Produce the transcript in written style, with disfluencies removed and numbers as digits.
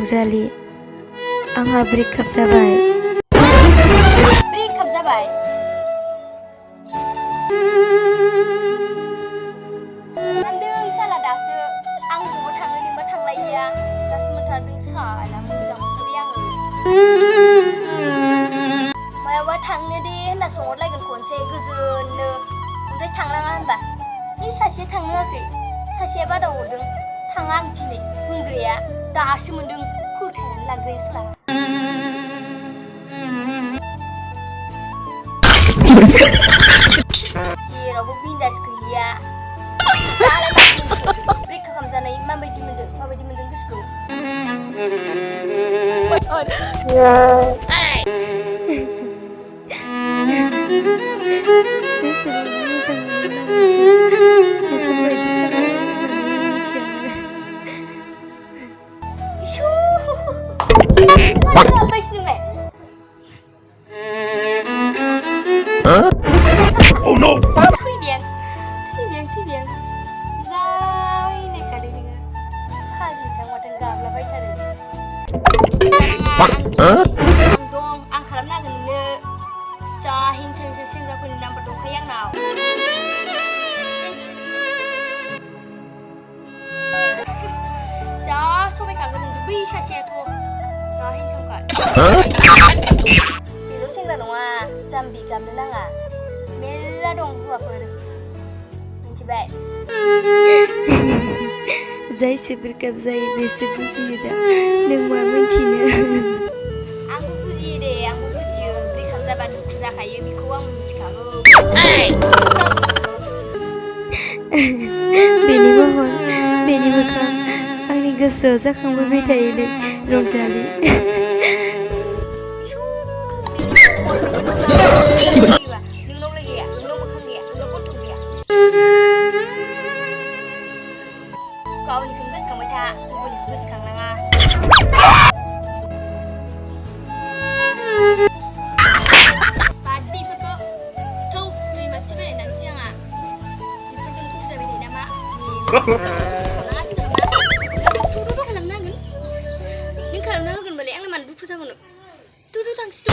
रंजालि आंहा ब्रेकआप जाबाय। ब्रेकआप जाबाय? नामदों साला दासो आं बबाव थाङो लिंबा थांलायिया दासो मोनथारदों साला मोजां मोनथारबाय आङो। मायावबा थांनो दे होनना सोंहरलायगोन खनसे गोजोननो ओमफ्राय थांनाङा होनबा नै सासेया थांनो होआखै सासेया बादा हरदों थाङा आं दिनै बुंग्राया दासो मोनदों फोथायनानै लाग्राया साला। जेरावबो बिन्दास गैया ब्रेकआप खालामजानाय माबायदि मोनदों गोसोखौ? Oh no! थैदों जायनाय खालि नोङो फाग्लिथां माथो गाबलाबायथारो। आं दं आं खालामनांगोन नोंनो जा हिंसा सेंग्राफोरनि नाम्बार दंखायो आंनाव। जा सबायखागोन नोंजों बै सासेयाथ' जा हिंसाखा। बेल' सेंग्रा नङा जाम्बि गाबनो नाङा मेल्ला दं हौवाफोर मिथिबाय? जायसो ब्रेकआप जायो बेसो बुजियो दा नों मा मिथिनो। आंबो बुजियो दे आंबो बुजियो ब्रेकआप जाबा दुखु जाखायो बेखौ आं मिथिखागौ। बेनि महर बेनि मोखां आंनि गोसोआव जाखांबोबाय थायोलै रंजालि। नोंनावलाय गैया नोंनाव मोखां गैया नोंनाव गन्थं गैया गावनिखौनो गोसोखांबाय था गुबुननिखौ गोसोखांनाङा। बादिफोरखौ थौ दैमा थिबायनायनांसि आंहा बेफोरजों दुखु जाबाय थायो नामा? खालामनांगोन नों खालामना होगोनबालाय आंनो मानो दुखु जाबावनो? थांसि दं